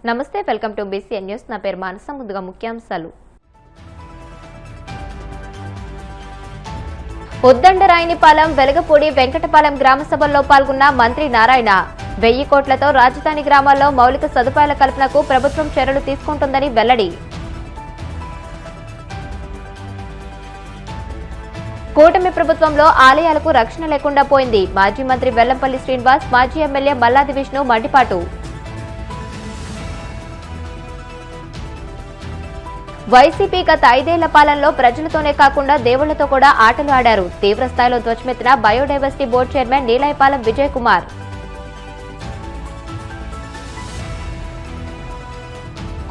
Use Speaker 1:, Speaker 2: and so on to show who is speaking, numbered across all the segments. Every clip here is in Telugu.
Speaker 1: నమస్తే, వెల్కమ్ టు బీసీఎన్ న్యూస్. నా పేరు మానస. ముందుగా ముఖ్యాంశాలు. ఉద్దండరాయనిపాలెం, వెలగపూడి, వెంకటపాలెం గ్రామ సభల్లో పాల్గొన్న మంత్రి నారాయణ. 1000 కోట్లతో రాజధాని గ్రామాల్లో మౌలిక సదుపాయాల కల్పనకు ప్రభుత్వం చర్యలు తీసుకుంటుందని వెల్లడి. కూటమి ప్రభుత్వంలో ఆలయాలకు రక్షణ లేకుండా పోయింది. మాజీ మంత్రి వెల్లంపల్లి శ్రీనివాస్, మాజీ ఎమ్మెల్యే మల్లాది విష్ణు మండిపాటు. వైసీపీ గత 5 ఏళ్ల పాలనలో ప్రజలతోనే కాకుండా దేవుళ్లతో కూడా ఆటలు ఆడారు. తీవ్రస్థాయిలో ధ్వజమెత్తిన biodiversity board chairman Neelayapalem Vijay Kumar.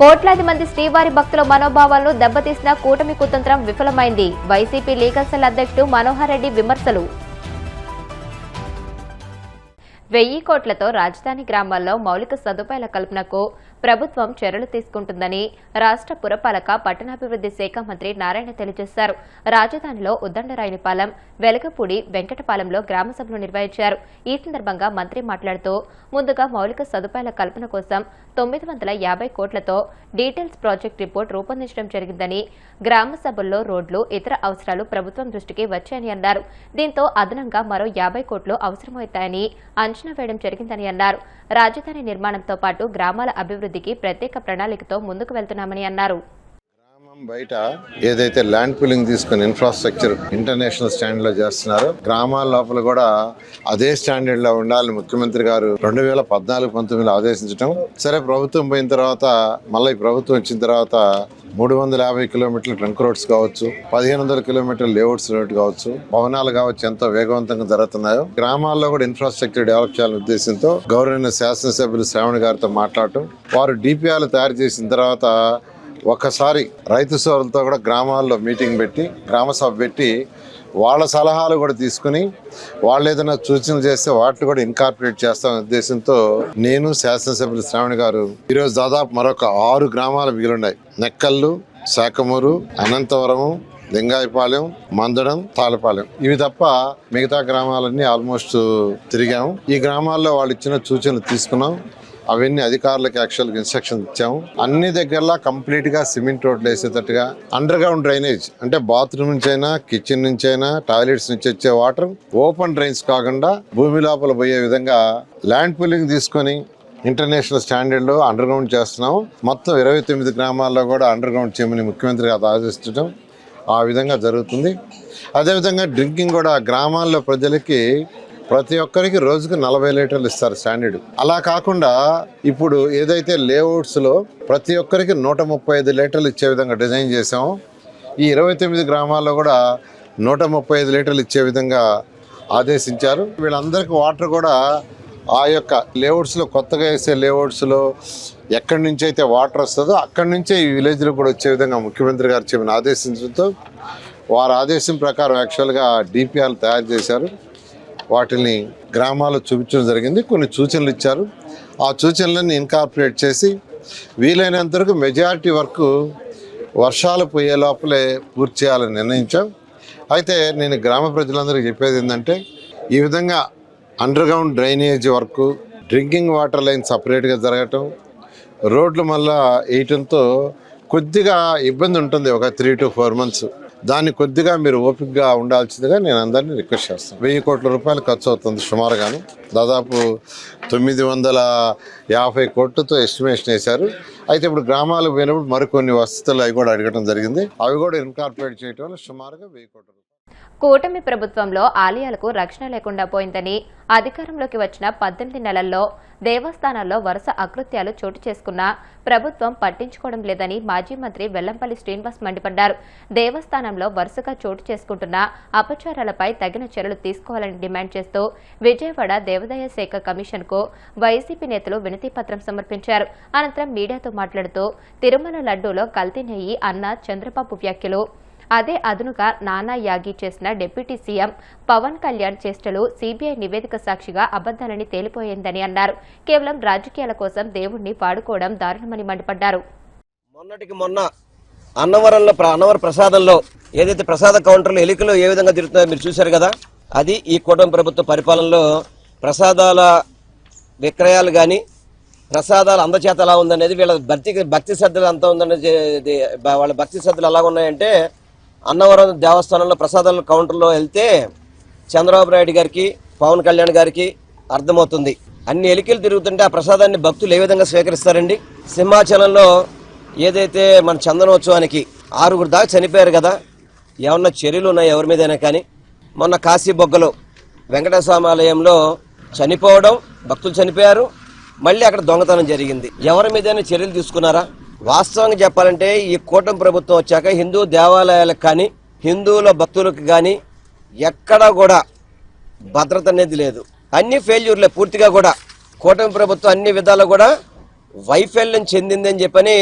Speaker 1: కోట్లాది మంది శ్రీవారి భక్తుల మనోభావాలను దెబ్బతీసిన కూటమి కుతంత్రం విఫలమైంది. వైసీపీ లీగల్ సెల్ అధ్యక్షుడు మనోహర్ రెడ్డి విమర్శలు. 1000 కోట్లతో రాజధాని గ్రామాల్లో మౌలిక సదుపాయాల కల్పనకు ప్రభుత్వం చర్యలు తీసుకుంటుందని రాష్ట్ర పురపాలక పట్టణాభివృద్ధి శాఖ మంత్రి నారాయణ తెలియజేశారు. రాజధానిలో ఉద్దండరాయనిపాలెం, వెలగపూడి, వెంకటపాలెంలో గ్రామ సభలు నిర్వహించారు. ఈ సందర్భంగా మంత్రి మాట్లాడుతూ, ముందుగా మౌలిక సదుపాయాల కల్పన కోసం 950 కోట్లతో డీటెయిల్స్ ప్రాజెక్ట్ రిపోర్ట్ రూపొందించడం జరిగిందని, గ్రామ సభల్లో రోడ్లు, ఇతర అవసరాలు ప్రభుత్వం దృష్టికి వచ్చాయని అన్నారు. దీంతో అదనంగా మరో 50 కోట్లు అవసరమవుతాయని అంచనా వేయడం జరిగిందని అన్నారు. రాజధాని నిర్మాణంతో పాటు గ్రామాల అభివృద్ధికి ప్రత్యేక ప్రణాళికతో ముందుకు వెళ్తున్నామని అన్నారు.
Speaker 2: గ్రామం బయట ఏదైతే ల్యాండ్ పూలింగ్ తీసుకుని ఇన్ఫ్రాస్ట్రక్చర్ ఇంటర్నేషనల్ స్టాండర్డ్ లో చేస్తున్నారు, గ్రామాల లోపల కూడా అదే స్టాండర్డ్ లో ఉండాలని ముఖ్యమంత్రి గారు 2014-19 ఆదేశించడం. సరే, ప్రభుత్వం పోయిన తర్వాత మళ్ళీ ప్రభుత్వం వచ్చిన తర్వాత 350 కిలోమీటర్ల ట్రంక్ రోడ్స్ కావచ్చు, 1500 కిలోమీటర్ల లేఅవుట్స్ రోడ్ కావచ్చు, భవనాలు కావచ్చు, ఎంతో వేగవంతంగా జరుగుతున్నాయో గ్రామాల్లో కూడా ఇన్ఫ్రాస్ట్రక్చర్ డెవలప్ చేయాలనే ఉద్దేశంతో గౌరవ శాసనసభ్యులు శ్రావణ్ గారితో మాట్లాడటం, వారు డిపిఆర్లు తయారు చేసిన తర్వాత ఒక్కసారి రైతు సోదరులతో కూడా గ్రామాల్లో మీటింగ్ పెట్టి, గ్రామ సభ పెట్టి వాళ్ళ సలహాలు కూడా తీసుకుని వాళ్ళు ఏదైనా సూచనలు చేస్తే వాటిని కూడా ఇన్కార్పొరేట్ చేస్తామనే ఉద్దేశంతో నేను, శాసనసభ్యులు శ్రావణ్ గారు ఈరోజు దాదాపు మరొక 6 గ్రామాలు మిగిలిన్నాయి. నెక్కల్లు, శాఖమూరు, అనంతవరము, లింగాయపాలెం, మందడం, తాళపాలెం, ఇవి తప్ప మిగతా గ్రామాలన్నీ ఆల్మోస్ట్ తిరిగాము. ఈ గ్రామాల్లో వాళ్ళు ఇచ్చిన సూచనలు తీసుకున్నాం. అవన్నీ అధికారులకు యాక్చువల్గా ఇన్స్ట్రక్షన్ ఇచ్చాము. అన్ని దగ్గరలా కంప్లీట్ గా సిమెంట్ రోడ్లు వేసేటట్టుగా అండర్ గ్రౌండ్ డ్రైనేజ్, అంటే బాత్రూమ్ నుంచి అయినా, కిచెన్ నుంచి అయినా, టాయిలెట్స్ నుంచి వచ్చే వాటర్ ఓపెన్ డ్రైన్స్ కాకుండా భూమి లోపల పోయే విధంగా ల్యాండ్ పూలింగ్ తీసుకొని ఇంటర్నేషనల్ స్టాండర్డ్ లో అండర్ గ్రౌండ్ చేస్తున్నాం. మొత్తం 29 గ్రామాల్లో కూడా అండర్ గ్రౌండ్ చేయమని ముఖ్యమంత్రి గారు ఆదేశించడం ఆ విధంగా జరుగుతుంది. అదేవిధంగా డ్రింకింగ్ కూడా గ్రామాల్లో ప్రజలకి ప్రతి ఒక్కరికి రోజుకు 40 లీటర్లు ఇస్తారు స్టాండర్డ్. అలా కాకుండా ఇప్పుడు ఏదైతే లేఅవుట్స్ లో ప్రతి ఒక్కరికి 135 లీటర్లు ఇచ్చే విధంగా డిజైన్ చేసాము. ఈ 29 గ్రామాల్లో కూడా 135 లీటర్లు ఇచ్చే విధంగా ఆదేశించారు. వీళ్ళందరికీ వాటర్ కూడా ఆ యొక్క లేఅవుట్స్ లో, కొత్తగా వేసే లేఅవుట్స్ లో ఎక్కడి నుంచి అయితే వాటర్ వస్తుందో అక్కడి నుంచే ఈ విలేజ్ లో కూడా వచ్చే విధంగా ముఖ్యమంత్రి గారు చెప్పిన ఆదేశించడంతో వారి ఆదేశం ప్రకారం యాక్చువల్గా డిపిఆర్లు తయారు చేశారు. వాటిని గ్రామాల్లో చూపించడం జరిగింది. కొన్ని సూచనలు ఇచ్చారు. ఆ సూచనలన్నీ ఇన్కార్పొరేట్ చేసి వీలైనంత వరకు మెజారిటీ వర్క్ వర్షాలు పోయే లోపలే పూర్తి చేయాలని నిర్ణయించాం. అయితే నేను గ్రామ ప్రజలందరికీ చెప్పేది ఏంటంటే, ఈ విధంగా under ground drainage work, drinking water line సపరేట్గా జరగటం, రోడ్లు మళ్ళా వేయటంతో కొద్దిగా ఇబ్బంది ఉంటుంది. ఒక 3 to 4 months దాన్ని కొద్దిగా మీరు ఓపికగా ఉండాల్సిందిగా నేను అందరినీ రిక్వెస్ట్ చేస్తాను. 1000 కోట్ల రూపాయలు ఖర్చు అవుతుంది సుమారుగాను. దాదాపు 950 కోట్లతో ఎస్టిమేషన్ వేశారు. అయితే ఇప్పుడు గ్రామాలకు పోయినప్పుడు మరికొన్ని వసతులు అవి కూడా అడగడం జరిగింది. అవి కూడా ఇన్కార్పొరేట్ చేయడం వల్ల సుమారుగా 1000 కోట్ల రూపాయలు.
Speaker 1: కూటమి ప్రభుత్వంలో ఆలయాలకు రక్షణ లేకుండా పోయిందని, అధికారంలోకి వచ్చిన 18 నెలల్లో దేవస్థానాల్లో వరుస అకృత్యాలు చోటు చేసుకున్నా ప్రభుత్వం పట్టించుకోవడం లేదని మాజీ మంత్రి వెల్లంపల్లి శ్రీనివాస్ మండిపడ్డారు. దేవస్థానంలో వరుసగా చోటు చేసుకుంటున్న అపచారాలపై తగిన చర్యలు తీసుకోవాలని డిమాండ్ చేస్తూ విజయవాడ దేవాదాయ శాఖ కమిషన్ కు వైసీపీ నేతలు వినతి పత్రం సమర్పించారు. అనంతరం మీడియాతో మాట్లాడుతూ, తిరుమల లడ్డూలో కల్తీ నెయ్యి అన్న చంద్రబాబు వ్యాఖ్యలు, అదే అదునుగా నానా యాగి చేసిన డిప్యూటీ సీఎం పవన్ కళ్యాణ్ చేష్టలు సీబీఐ నివేదిక సాక్షిగా అబద్దాలని తేలిపోయిందని అన్నారు. కేవలం రాజకీయాల కోసం దేవుణ్ణి వాడుకోవడం దారుణమని మండిపడ్డారు.
Speaker 3: మొన్నటికి మొన్న అన్నవరం ప్రసాదంలో ఏదైతే ప్రసాద కౌంటర్లు ఎలికలు ఏ విధంగా తిరుగుతున్నాయో మీరు చూశారు కదా. అది ఈ కూటమి ప్రభుత్వ పరిపాలనలో ప్రసాదాల విక్రయాలు కానీ, ప్రసాదాలు అందచేత ఎలా ఉందనేది, వీళ్ళ భక్తి శ్రద్ధలు ఎంత ఉందనేది, వాళ్ళ భక్తి శ్రద్ధలు ఎలా ఉన్నాయంటే, అన్నవరం దేవస్థానంలో ప్రసాదాల కౌంటర్లో వెళ్తే చంద్రబాబు నాయుడు గారికి, పవన్ కళ్యాణ్ గారికి అర్థమవుతుంది. అన్ని ఎలికలు తిరుగుతుంటే ఆ ప్రసాదాన్ని భక్తులు ఏ విధంగా స్వీకరిస్తారండి? సింహాచలంలో ఏదైతే మన చందనోత్సవానికి 6 దాకా చనిపోయారు కదా, ఏమన్నా చర్యలు ఉన్నాయి ఎవరి మీదైనా కానీ? మొన్న కాశీ బొగ్గలో వెంకటేశ్వర స్వామి ఆలయంలో చనిపోవడం, భక్తులు చనిపోయారు, మళ్ళీ అక్కడ దొంగతనం జరిగింది. ఎవరి మీదైనా చర్యలు తీసుకున్నారా? వాస్తవంగా చెప్పాలంటే ఈ కూటమి ప్రభుత్వం వచ్చాక హిందూ దేవాలయాలకు కానీ, హిందువుల భక్తులకు కానీ ఎక్కడా కూడా భద్రత అనేది లేదు. అన్ని ఫెయిల్యూర్లే పూర్తిగా కూడా. కూటమి ప్రభుత్వం అన్ని విధాలు కూడా వైఫల్యం చెందిందని చెప్పని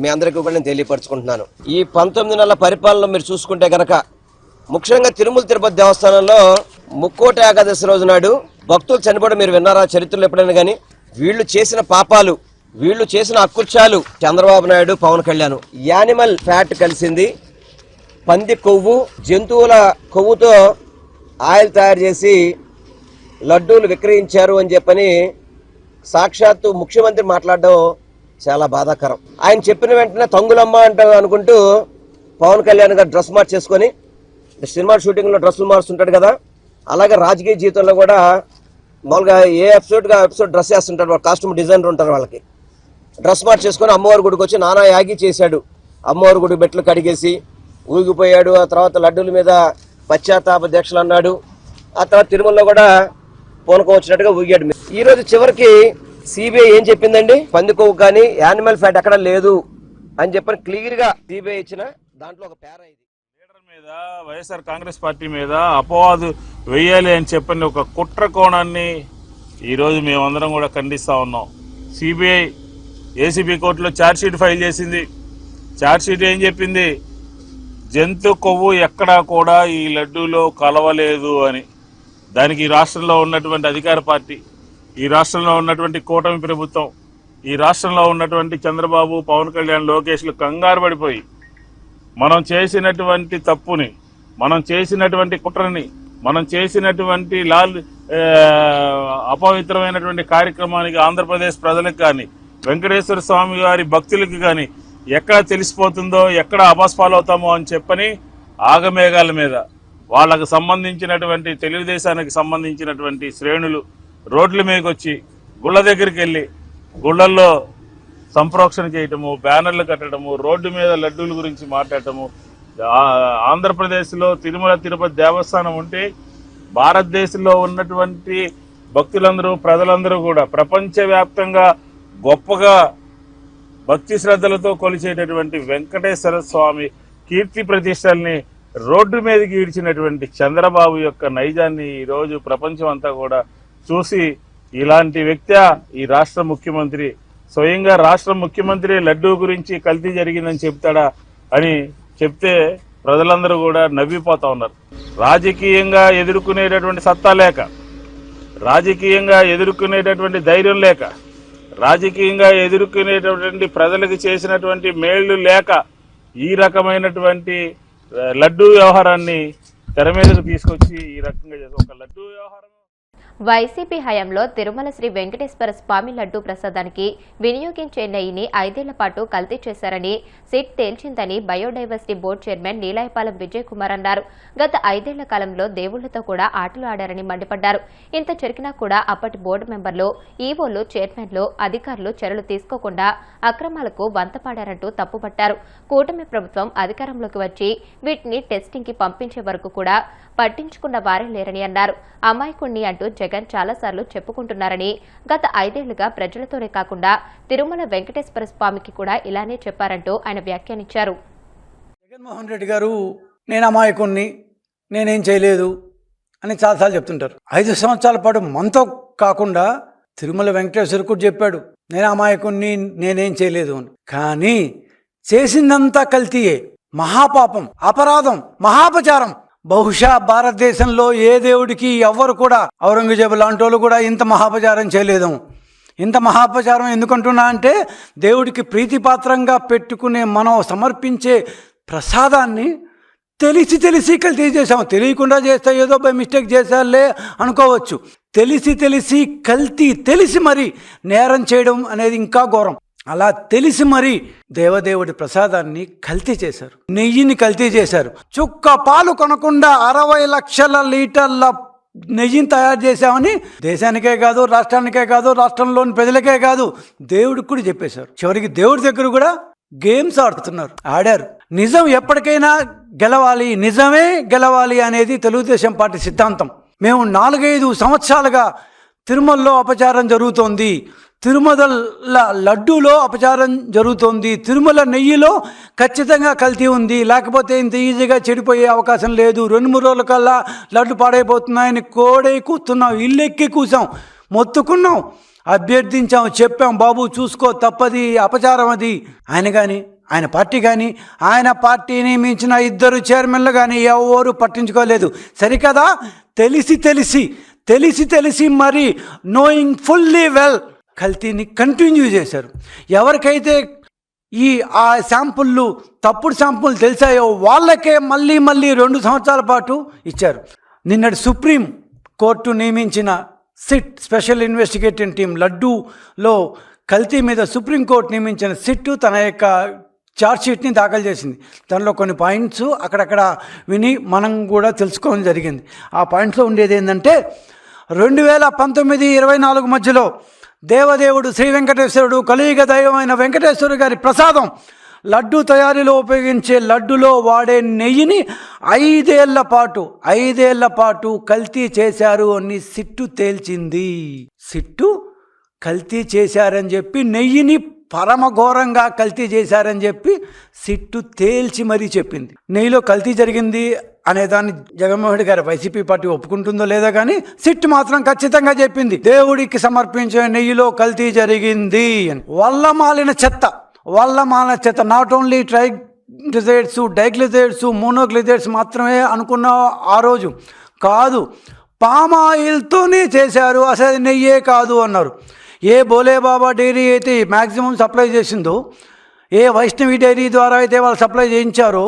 Speaker 3: మీ అందరికీ కూడా నేను తెలియపరచుకుంటున్నాను. ఈ 19 నెలల పరిపాలన మీరు చూసుకుంటే గనక, ముఖ్యంగా తిరుమల తిరుపతి దేవస్థానంలో ముక్కోటి ఏకాదశి రోజు నాడు భక్తులు చనిపోవడం మీరు విన్నారా చరిత్రలో ఎప్పుడైనా కానీ? వీళ్ళు చేసిన పాపాలు, వీళ్ళు చేసిన అకృత్యాలు, చంద్రబాబు నాయుడు, పవన్ కళ్యాణ్ యానిమల్ ఫ్యాట్ కలిసింది, పంది కొవ్వు, జంతువుల కొవ్వుతో ఆయిల్ తయారు చేసి లడ్డూలు విక్రయించారు అని చెప్పని సాక్షాత్తు ముఖ్యమంత్రి మాట్లాడడం చాలా బాధాకరం. ఆయన చెప్పిన వెంటనే తంగులమ్మ అంటారు అనుకుంటూ పవన్ కళ్యాణ్ గారు డ్రెస్ మార్చేసుకొని, సినిమా షూటింగ్లో డ్రెస్సులు మారుస్తుంటాడు కదా, అలాగే రాజకీయ జీవితంలో కూడా మామూలుగా ఏ ఎపిసోడ్ డ్రెస్ వేస్తుంటారు, వాళ్ళ కాస్ట్యూమ్ డిజైనర్ ఉంటారు, వాళ్ళకి డ్రెస్ మార్చేసుకొని అమ్మవారి గుడికి వచ్చి నానా యాగి చేశాడు. అమ్మవారి గుడి బెట్లు కడిగేసి ఊగిపోయాడు. ఆ తర్వాత లడ్డూల మీద పశ్చాత్తాప దీక్షలు అన్నాడు. ఆ తర్వాత తిరుమలలో కూడా పూనకం వచ్చినట్టుగా ఊగాడు. ఈ రోజు చివరికి సిబిఐ ఏం చెప్పిందండి? పంది కొవ్వు కానీ యానిమల్ ఫ్యాట్ ఎక్కడ లేదు అని చెప్పని క్లియర్ గా సిబిఐ ఇచ్చిన దాంట్లో ఒక పేరా ఇది.
Speaker 4: లీడర్ మీద, వైఎస్ఆర్ కాంగ్రెస్ పార్టీ మీద అపవాదు వేయాలి అని చెప్పని ఒక కుట్ర కోణాన్ని ఈరోజు మేమందరం కూడా ఖండిస్తా ఉన్నాం. సిబిఐ ఏసీబీ కోర్టులో ఛార్జ్షీట్ ఫైల్ చేసింది. ఛార్జ్షీట్ ఏం చెప్పింది? జంతు కొవ్వు ఎక్కడా కూడా ఈ లడ్డూలో కలవలేదు అని. దానికి ఈ రాష్ట్రంలో ఉన్నటువంటి అధికార పార్టీ, ఈ రాష్ట్రంలో ఉన్నటువంటి కూటమి ప్రభుత్వం, ఈ రాష్ట్రంలో ఉన్నటువంటి చంద్రబాబు, పవన్ కళ్యాణ్, లోకేష్లు కంగారు పడిపోయి మనం చేసినటువంటి తప్పుని, మనం చేసినటువంటి కుట్రని, మనం చేసినటువంటి అపవిత్రమైనటువంటి కార్యక్రమానికి ఆంధ్రప్రదేశ్ ప్రజలకు కానీ, వెంకటేశ్వర స్వామి గారి భక్తులకి కానీ ఎక్కడ తెలిసిపోతుందో, ఎక్కడ అపస్పాలవుతామో అని చెప్పని ఆగమేఘాల మీద వాళ్ళకు సంబంధించినటువంటి, తెలుగుదేశానికి సంబంధించినటువంటి శ్రేణులు రోడ్ల మీదకి వచ్చి గుళ్ళ దగ్గరికి వెళ్ళి గుళ్ళల్లో సంప్రోక్షణ చేయటము, బ్యానర్లు కట్టడము, రోడ్డు మీద లడ్డూల గురించి మాట్లాడటము. ఆంధ్రప్రదేశ్లో తిరుమల తిరుపతి దేవస్థానం ఉంటే భారతదేశంలో ఉన్నటువంటి భక్తులందరూ, ప్రజలందరూ కూడా ప్రపంచవ్యాప్తంగా గొప్పగా భక్తి శ్రద్ధలతో కొలిచేటటువంటి వెంకటేశ్వర స్వామి కీర్తి ప్రతిష్టల్ని రోడ్డు మీదకి ఈడ్చినటువంటి చంద్రబాబు యొక్క నైజాన్ని ఈరోజు ప్రపంచం అంతా కూడా చూసి, ఇలాంటి వ్యక్తి ఈ రాష్ట్ర ముఖ్యమంత్రి, స్వయంగా రాష్ట్ర ముఖ్యమంత్రి లడ్డూ గురించి కల్తీ జరిగిందని చెప్తాడా అని చెప్తే ప్రజలందరూ కూడా నవ్విపోతా ఉన్నారు. రాజకీయంగా ఎదుర్కొనేటటువంటి సత్తా లేక, రాజకీయంగా ఎదుర్కొనేటటువంటి ధైర్యం లేక, రాజకీయంగా ఎదుర్కొనేటటువంటి ప్రజలకు చేసినటువంటి మేళ్లు లేక ఈ రకమైనటువంటి లడ్డూ వ్యవహారాన్ని తెర మీదకు తీసుకొచ్చి ఈ రకంగా ఒక లడ్డూ వ్యవహారం.
Speaker 1: వైసీపీ హయాంలో తిరుమల శ్రీ వెంకటేశ్వర స్వామి లడ్డూ ప్రసాదానికి వినియోగించే నెయ్యిని 5 ఏళ్ల పాటు కల్తీ చేశారని సిట్ తేల్చిందని biodiversity board chairman Neelayapalem Vijay Kumar అన్నారు. గత 5 ఏళ్ల కాలంలో దేవుళ్లతో కూడా ఆటలు ఆడారని మండిపడ్డారు. ఇంత జరిగినా కూడా అప్పటి బోర్డు మెంబర్లు, ఈవోలు, చైర్మన్లు, అధికారులు చర్యలు తీసుకోకుండా అక్రమాలకు వంతపాడారంటూ తప్పుపట్టారు. కూటమి ప్రభుత్వం అధికారంలోకి వచ్చి వీటిని టెస్టింగ్ కి పంపించే వరకు కూడా పట్టించుకున్న వారే లేరని అన్నారు. అమాయకుణ్ణి అంటూ జగన్ చాలాసార్లు చెప్పుకుంటున్నారని, గత 5 ఏళ్లుగా ప్రజలతోనే కాకుండా తిరుమల వెంకటేశ్వర స్వామికి కూడా ఇలానే చెప్పారంటూ ఆయన వ్యాఖ్యానించారు.
Speaker 5: జగన్మోహన్ రెడ్డి గారు నేను అమాయకుణ్ణి, నేనేం చేయలేదు అని చాలాసార్లు చెప్తుంటారు. 5 సంవత్సరాల పాటు మనతో కాకుండా తిరుమల వెంకటేశ్వర కూడా చెప్పాడు నేను అమాయకుణ్ణి, నేనేం చేయలేదు అని. కానీ చేసిందంతా కల్తీయే, మహాపాపం, అపరాధం, మహాపచారం. బహుశా భారతదేశంలో ఏ దేవుడికి ఎవ్వరు కూడా, ఔరంగజేబు లాంటి వాళ్ళు కూడా ఇంత మహాపచారం చేయలేదు. ఇంత మహాపచారం ఎందుకంటున్నా అంటే, దేవుడికి ప్రీతిపాత్రంగా పెట్టుకునే మనం సమర్పించే ప్రసాదాన్ని తెలిసి కల్తీ చేసాము. తెలియకుండా చేస్తే ఏదో బై మిస్టేక్ చేసాలే అనుకోవచ్చు. తెలిసి కల్తీ తెలిసి మరి నేరం చేయడం అనేది ఇంకా ఘోరం. అలా తెలిసి మరి దేవదేవుడి ప్రసాదాన్ని కల్తీ చేశారు, నెయ్యిని కల్తీ చేశారు. చుక్క పాలు కొనకుండా 60 లక్షల లీటర్ల నెయ్యిని తయారు చేశామని దేశానికే కాదు, రాష్ట్రానికే కాదు, రాష్ట్రంలోని ప్రజలకే కాదు, దేవుడికి కూడా చెప్పేశారు. చివరికి దేవుడి దగ్గర కూడా గేమ్స్ ఆడారు. నిజం ఎప్పటికైనా గెలవాలి, నిజమే గెలవాలి అనేది తెలుగుదేశం పార్టీ సిద్ధాంతం. మేము 4-5 సంవత్సరాలుగా తిరుమలలో అపచారం జరుగుతోంది, తిరుమల లడ్డూలో అపచారం జరుగుతోంది, తిరుమల నెయ్యిలో ఖచ్చితంగా కల్తీ ఉంది, లేకపోతే ఇంత ఈజీగా చెడిపోయే అవకాశం లేదు, 2-3 రోజుల కల్లా లడ్డు పాడైపోతున్నాయని కోడై కూర్చున్నాం, ఇల్లెక్కి కూసాం, మొత్తుకున్నాం, అభ్యర్థించాం, చెప్పాం, బాబు చూసుకో తప్పది, అపచారం అది. ఆయన కానీ, ఆయన పార్టీ కానీ, ఆయన పార్టీని మించిన 2 చైర్మన్లు కానీ ఎవరు పట్టించుకోలేదు. సరికదా, తెలిసి మరి నోయింగ్ ఫుల్లీ వెల్ కల్తీని కంటిన్యూ చేశారు. ఎవరికైతే ఆ శాంపుళ్ళు, తప్పుడు శాంపుల్ తెలిసాయో వాళ్ళకే మళ్ళీ 2 సంవత్సరాల పాటు ఇచ్చారు. నిన్నటి సుప్రీం కోర్టు నియమించిన సిట్ స్పెషల్ ఇన్వెస్టిగేటింగ్ టీం లడ్డూలో కల్తీ మీద సుప్రీంకోర్టు నియమించిన సిట్ తన యొక్క ఛార్జ్షీట్ని దాఖలు చేసింది. దానిలో కొన్ని పాయింట్స్ అక్కడక్కడ విని మనం కూడా తెలుసుకోవడం జరిగింది. ఆ పాయింట్స్లో ఉండేది ఏంటంటే 2019-24 మధ్యలో దేవదేవుడు శ్రీ వెంకటేశ్వరుడు, కలియుగ దైవమైన వెంకటేశ్వరుడు గారి ప్రసాదం లడ్డు తయారీలో ఉపయోగించే లడ్డులో వాడే నెయ్యిని 5 ఏళ్ల పాటు కల్తీ చేశారు అని సిట్టు తేల్చింది. సిట్టు కల్తీ చేశారని చెప్పి, నెయ్యిని పరమఘోరంగా కల్తీ చేశారని చెప్పి సిట్టు తేల్చి మరీ చెప్పింది. నెయ్యిలో కల్తీ జరిగింది అనేదాన్ని జగన్మోహన్ రెడ్డి గారి వైసీపీ పార్టీ ఒప్పుకుంటుందో లేదో కానీ సిట్టు మాత్రం ఖచ్చితంగా చెప్పింది, దేవుడికి సమర్పించే నెయ్యిలో కల్తీ జరిగింది అని. వల్లమాలిన చెత్త, not only triglycerides, diglycerides, monoglycerides మాత్రమే అనుకున్న ఆ రోజు కాదు, పామాయిల్తోనే చేశారు, అసలు నెయ్యే కాదు అన్నారు. ఏ భోలేబాబా డైరీ అయితే మ్యాక్సిమం సప్లై చేసిందో, ఏ వైష్ణవి డైరీ ద్వారా అయితే వాళ్ళు సప్లై చేయించారో,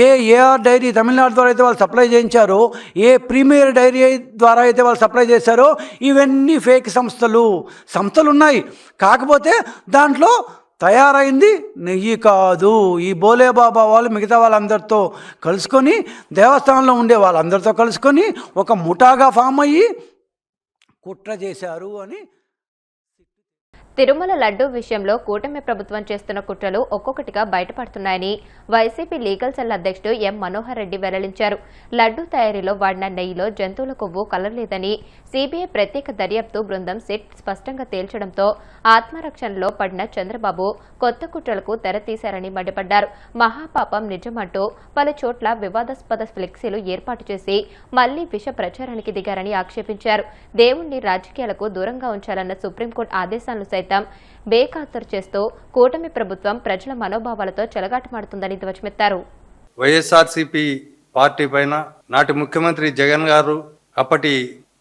Speaker 5: ఏఆర్ డైరీ తమిళనాడు ద్వారా అయితే వాళ్ళు సప్లై చేయించారో, ఏ ప్రీమియర్ డైరీ ద్వారా అయితే వాళ్ళు సప్లై చేశారో, ఇవన్నీ ఫేక్ సంస్థలు ఉన్నాయి. కాకపోతే దాంట్లో తయారైంది నెయ్యి కాదు. ఈ భోలేబాబా వాళ్ళు మిగతా వాళ్ళందరితో కలుసుకొని, దేవస్థానంలో ఉండే వాళ్ళందరితో కలుసుకొని ఒక ముఠాగా ఫామ్ అయ్యి కుట్ర చేశారు అని.
Speaker 1: తిరుమల లడ్డూ విషయంలో కూటమి ప్రభుత్వం చేస్తున్న కుట్రలు ఒక్కొక్కటిగా బయటపడుతున్నాయని వైసీపీ లీగల్ సెల్ అధ్యక్షుడు ఎం మనోహర్ రెడ్డి వెల్లడించారు. లడ్డూ తయారీలో వాడిన నెయ్యిలో జంతువుల కొవ్వు కలరలేదని సీబీఐ ప్రత్యేక దర్యాప్తు బృందం సిట్ స్పష్టంగా తేల్చడంతో ఆత్మరక్షణలో పడిన చంద్రబాబు కొత్త కుట్రలకు తెరతీశారని మండిపడ్డారు. మహాపాపం నిజమంటూ పలు చోట్ల వివాదాస్పద ఫ్లెక్సీలు ఏర్పాటు చేసి మళ్లీ విష ప్రచారానికి దిగారని ఆక్షేపించారు. దేవుణ్ణి రాజకీయాలకు దూరంగా ఉంచాలన్న సుప్రీంకోర్టు ఆదేశాలను సైతం బేఖాతరు చేస్తూ కూటమి ప్రభుత్వం ప్రజల మనోభావాలతో చెలగాటమాడుతుందని ధ్వజమెత్తారు.
Speaker 6: వైఎస్ఆర్సీపీ పార్టీ పైన నాటి ముఖ్యమంత్రి జగన్ గారు, అప్పటి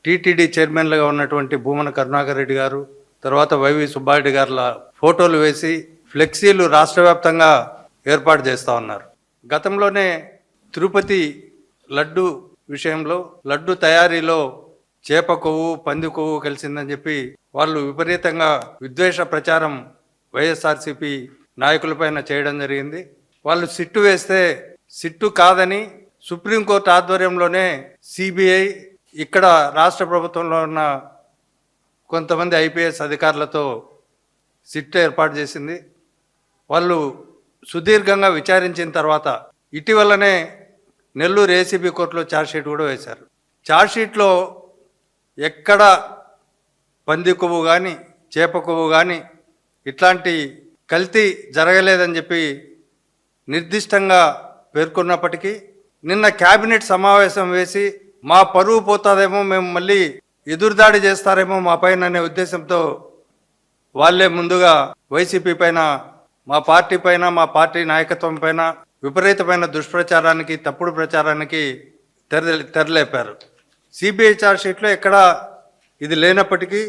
Speaker 6: టీటీడీ చైర్మన్లుగా ఉన్నటువంటి భూమన కరుణాకర్ రెడ్డి గారు, తర్వాత వైవి సుబ్బారెడ్డి గారుల ఫోటోలు వేసి ఫ్లెక్సీలు రాష్ట్ర వ్యాప్తంగా ఏర్పాటు చేస్తూ ఉన్నారు. గతంలోనే తిరుపతి లడ్డు విషయంలో లడ్డు తయారీలో చేప కొవ్వు, పంది కొవ్వు కలిసిందని చెప్పి వాళ్ళు విపరీతంగా విద్వేష ప్రచారం వైఎస్ఆర్సీపీ నాయకులపైన చేయడం జరిగింది. వాళ్ళు సిట్టు వేస్తే సిట్టు కాదని సుప్రీంకోర్టు ఆధ్వర్యంలోనే సిబిఐ, ఇక్కడ రాష్ట్ర ప్రభుత్వంలో ఉన్న కొంతమంది ఐపీఎస్ అధికారులతో సిట్టు ఏర్పాటు చేసింది. వాళ్ళు సుదీర్ఘంగా విచారించిన తర్వాత ఇటీవలనే నెల్లూరు ఏసీబీ కోర్టులో ఛార్జ్షీట్ కూడా వేశారు. ఛార్జ్షీట్లో ఎక్కడ పంది కొవ్వు కానీ, చేప కొవ్వు కానీ ఇట్లాంటి కల్తీ జరగలేదని చెప్పి నిర్దిష్టంగా పేర్కొన్నప్పటికీ నిన్న కేబినెట్ సమావేశం వేసి మా పరువు పోతాదేమో, మేము మళ్ళీ ఎదురుదాడి చేస్తారేమో మా పైన అనే ఉద్దేశంతో వాళ్ళే ముందుగా వైసీపీ పైన, మా పార్టీ పైన, మా పార్టీ నాయకత్వం పైన విపరీతమైన దుష్ప్రచారానికి, తప్పుడు ప్రచారానికి తెరలేపారు. సిబిఐ ఛార్జ్షీట్లో ఎక్కడ ఇది లేనప్పటికీ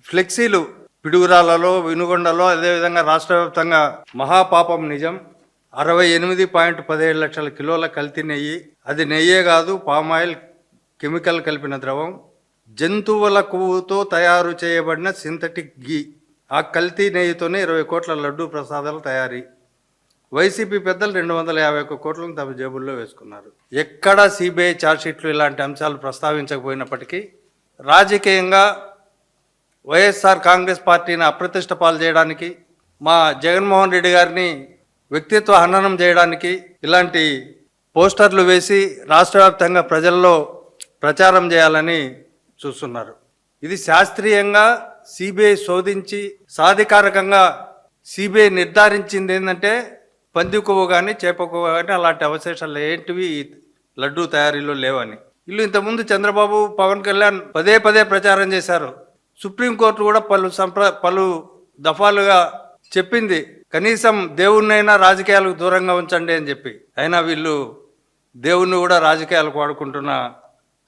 Speaker 6: ఫ్లెక్సీలు పిడుగురాలలో, వినుగొండలో, అదేవిధంగా రాష్ట్ర వ్యాప్తంగా మహాపాపం నిజం, 68.17 లక్షల కిలోల కల్తీ నెయ్యి, అది నెయ్యే కాదు, పామాయిల్, కెమికల్ కలిపిన ద్రవం, జంతువుల కొవ్వుతో తయారు చేయబడిన సింథటిక్ గీ, ఆ కల్తీ నెయ్యితోనే 20 కోట్ల లడ్డూ ప్రసాదాల తయారీ. వైసీపీ పెద్దలు 251 కోట్లను తమ జేబుల్లో వేసుకున్నారు. ఎక్కడ సిబిఐ ఛార్జ్షీట్లు ఇలాంటి అంశాలు ప్రస్తావించకపోయినప్పటికీ రాజకీయంగా వైఎస్ఆర్ కాంగ్రెస్ పార్టీని అప్రతిష్ట పాలు చేయడానికి, మా జగన్మోహన్ రెడ్డి గారిని వ్యక్తిత్వ హననం చేయడానికి ఇలాంటి పోస్టర్లు వేసి రాష్ట్ర వ్యాప్తంగా ప్రజల్లో ప్రచారం చేయాలని చూస్తున్నారు. ఇది శాస్త్రీయంగా సిబిఐ శోధించి సాధికారకంగా సిబిఐ నిర్ధారించింది ఏంటంటే పంది కొవ్వు కానీ చేప కొవ్వు కానీ అలాంటి అవశేషాలు ఏంటివి లడ్డూ తయారీలో లేవని. వీళ్ళు ఇంతకుముందు చంద్రబాబు, పవన్ కళ్యాణ్ పదే పదే ప్రచారం చేశారు. సుప్రీంకోర్టు కూడా పలు దఫాలుగా చెప్పింది కనీసం దేవుణ్ణైనా రాజకీయాలకు దూరంగా ఉంచండి అని చెప్పి. అయినా వీళ్ళు దేవుణ్ణి కూడా రాజకీయాలకు వాడుకుంటున్న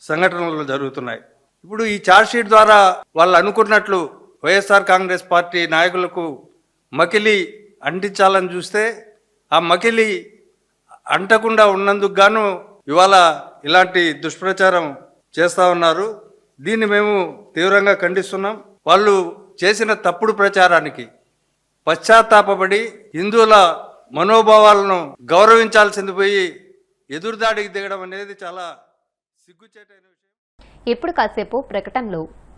Speaker 6: సంఘటనలు జరుగుతున్నాయి. ఇప్పుడు ఈ ఛార్జ్షీట్ ద్వారా వాళ్ళు అనుకున్నట్లు వైఎస్ఆర్ కాంగ్రెస్ పార్టీ నాయకులకు మకిలి అంటించాలని చూస్తే ఆ మకిలి అంటకుండా ఉన్నందుకు గాను ఇవాళ ఇలాంటి దుష్ప్రచారం చేస్తూ ఉన్నారు. దీన్ని మేము తీవ్రంగా ఖండిస్తున్నాం. వాళ్ళు చేసిన తప్పుడు ప్రచారానికి పశ్చాత్తాపడి హిందువుల మనోభావాలను గౌరవించాల్సింది పోయి ఎదురుదాడికి దిగడం అనేది చాలా సిగ్గుచేటైన విషయం.
Speaker 1: ఇప్పుడు కాసేపు ప్రకటనలు.